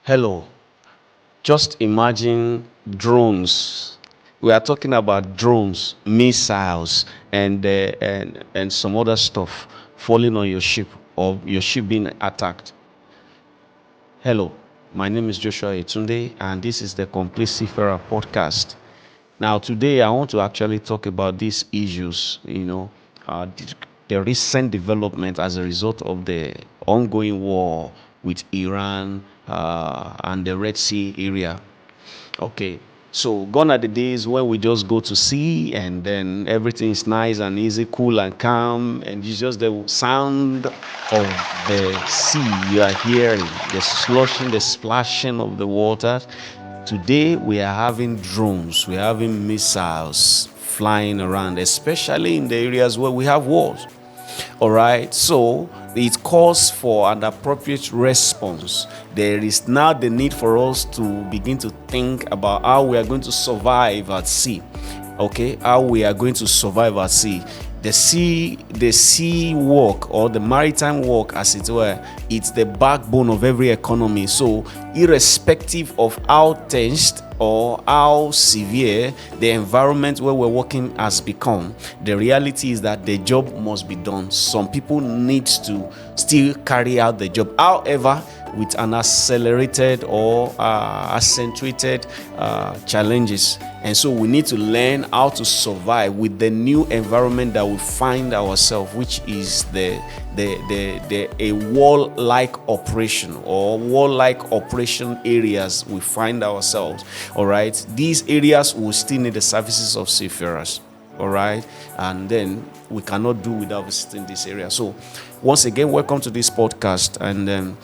Hello, just imagine drones. We are talking about drones, missiles, and some other stuff falling on your ship or your ship being attacked. Hello, my name is Joshua Etunde, and this is the Complete Seafarer podcast. Now, today I want to actually talk about these issues, the recent development as a result of the ongoing war with Iran and the Red Sea area. Okay, so gone are the days when we just go to sea and then everything is nice and easy, cool and calm, and it's just the sound of the sea you are hearing, the sloshing, the splashing of the water. Today we are having drones, we are having missiles flying around, especially in the areas where we have wars. All right, so it calls for an appropriate response. There is now the need for us to begin to think about how we are going to survive at sea. Okay, how we are going to survive at sea. The sea work, or the maritime work as it were, it's the backbone of every economy. So irrespective of how tense or how severe the environment where we're working has become, the reality is that the job must be done. Some people need to still carry out the job, however, with an accelerated or accentuated challenges. And so we need to learn how to survive with the new environment that we find ourselves, which is a wall-like operation, or wall-like operation areas we find ourselves. All right, these areas will still need the services of seafarers. All right, and then we cannot do without visiting this area. So once again, welcome to this podcast. And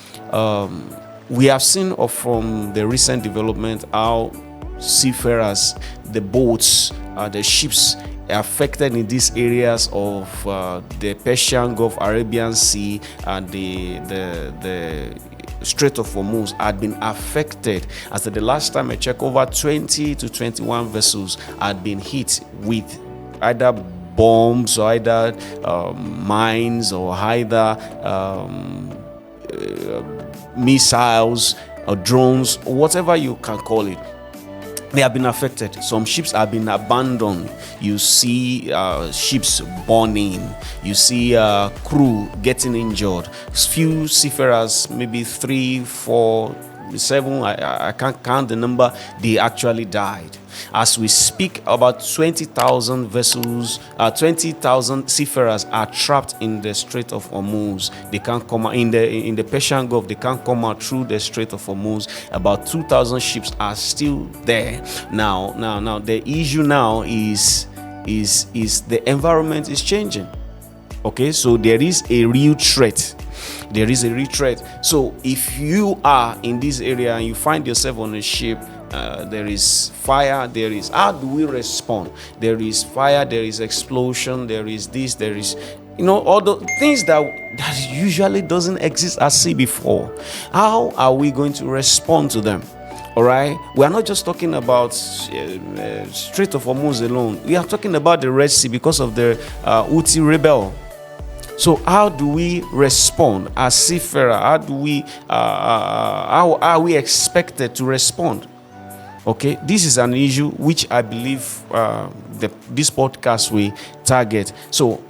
we have seen from the recent development how seafarers, the boats, the ships affected in these areas of the Persian Gulf, Arabian Sea, and the Strait of Hormuz had been affected. As at the last time I checked, over 20 to 21 vessels had been hit with either bombs or either mines or either missiles or drones, or whatever you can call it. They have been affected. Some ships have been abandoned. You see ships burning. You see crew getting injured. Few seafarers, maybe 3, 4, 7, I can't count the number, they actually died. As we speak, about 20,000 vessels, 20,000 seafarers are trapped in the Strait of Hormuz. They can't come out in the Persian Gulf. They can't come out through the Strait of Hormuz. About 2,000 ships are still there. Now, the issue now is the environment is changing. Okay, so there is a real threat. So if you are in this area and you find yourself on a ship, there is fire, how do we respond? There is fire, there is explosion, there is this, there is all the things that usually doesn't exist at sea before. How are we going to respond to them? All right, we are not just talking about Strait of Hormuz alone. We are talking about the Red Sea because of the Houthi rebel. So how do we respond as seafarer? How are we expected to respond? Okay, this is an issue which I believe this podcast will target. So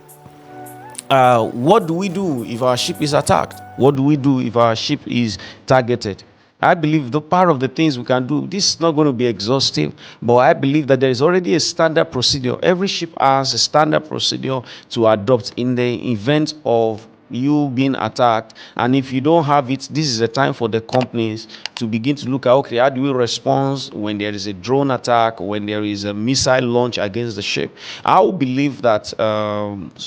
what do we do if our ship is attacked? What do we do if our ship is targeted? I believe the part of the things we can do, this is not going to be exhaustive, but I believe that there is already a standard procedure. Every ship has a standard procedure to adopt in the event of you being attacked. And if you don't have it, this is the time for the companies to begin to look at, okay, how do we respond when there is a drone attack, when there is a missile launch against the ship? I believe that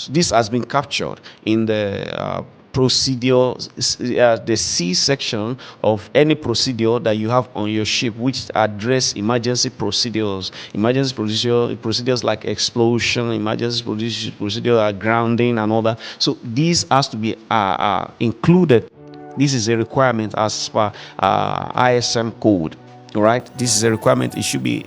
this has been captured in the procedure, the C section of any procedure that you have on your ship, which address emergency procedures like explosion, emergency procedure like grounding and all that. So these has to be included. This is a requirement as per ISM code. All right, this is a requirement. It should be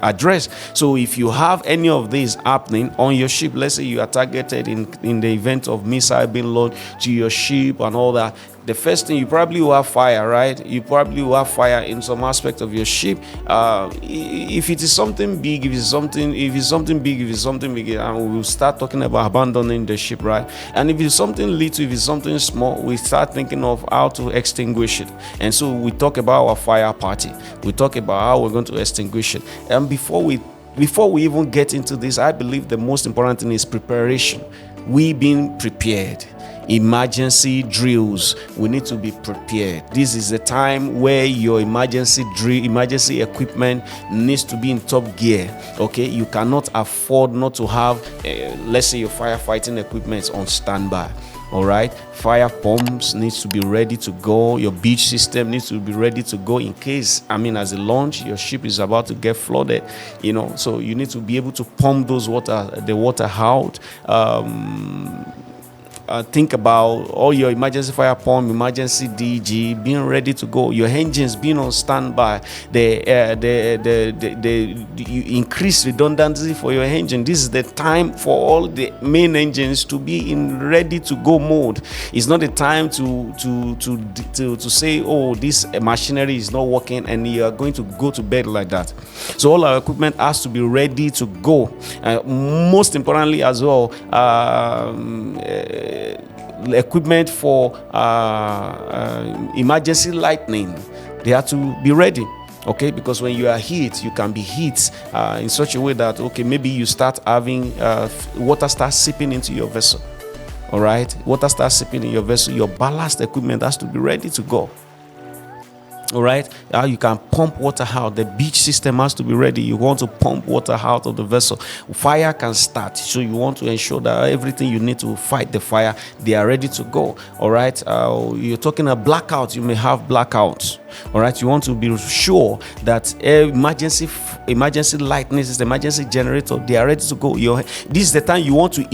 address. So if you have any of these happening on your ship, let's say you are targeted in the event of missile being launched to your ship and all that, the first thing, you probably will have fire, right? You probably will have fire in some aspect of your ship. If it is something big, if it's something big, and we will start talking about abandoning the ship, right? And if it's something little, if it's something small, we start thinking of how to extinguish it. And so we talk about our fire party. We talk about how we're going to extinguish it. And before we even get into this, I believe the most important thing is preparation. We being prepared. Emergency drills, we need to be prepared. This is the time where your emergency equipment needs to be in top gear. Okay, you cannot afford not to have let's say your firefighting equipment on standby. All right, fire pumps needs to be ready to go. Your beach system needs to be ready to go in case, as a launch, your ship is about to get flooded. So you need to be able to pump the water out. Think about all your emergency fire pump, emergency DG being ready to go, your engines being on standby, you increase redundancy for your engine. This is the time for all the main engines to be in ready to go mode. It's not the time to say, oh, this machinery is not working and you are going to go to bed like that. So all our equipment has to be ready to go. Most importantly as well, equipment for emergency lightning, they have to be ready. Okay, because when you are hit, you can be hit in such a way that, okay, maybe you start having water starts seeping into your vessel. All right, water starts seeping in your vessel. Your ballast equipment has to be ready to go. All right, how you can pump water out. The beach system has to be ready. You want to pump water out of the vessel. Fire can start, so you want to ensure that everything you need to fight the fire, they are ready to go. All right, you're talking a blackout. You may have blackouts. All right, you want to be sure that emergency lightning system, emergency generator, they are ready to go. This is the time you want to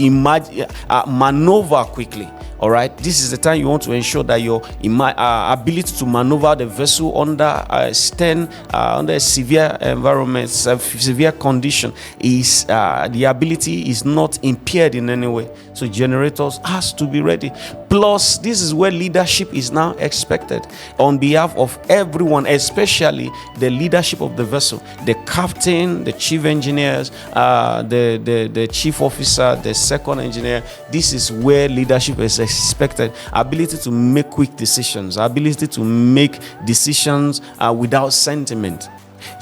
maneuver quickly. All right, this is the time you want to ensure that your ability to maneuver the vessel under under severe environment, severe condition, is the ability is not impaired in any way. So generators has to be ready. Plus, this is where leadership is now expected on behalf of everyone, especially the leadership of the vessel, the captain, the chief engineers, the chief officer, the second engineer. This is where leadership is expected. Ability to make quick decisions, ability to make decisions without sentiment,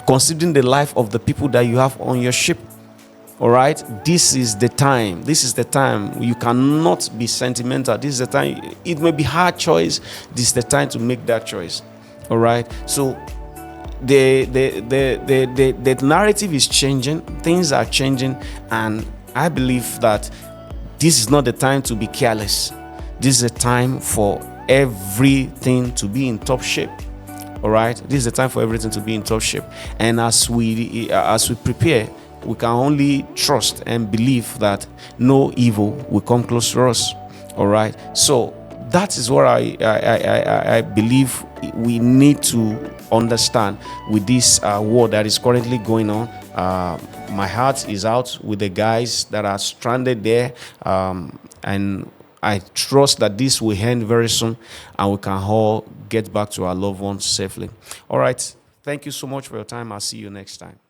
considering the life of the people that you have on your ship. All right, this is the time. This is the time. You cannot be sentimental. This is the time. It may be hard choice. This is the time to make that choice. All right. So the narrative is changing. Things are changing, and I believe that this is not the time to be careless. This is a time for everything to be in top shape. All right. This is the time for everything to be in top shape. And as we prepare, we can only trust and believe that no evil will come close to us. All right. So that is what I believe we need to understand with this war that is currently going on. My heart is out with the guys that are stranded there, and I trust that this will end very soon and we can all get back to our loved ones safely. All right. Thank you so much for your time. I'll see you next time.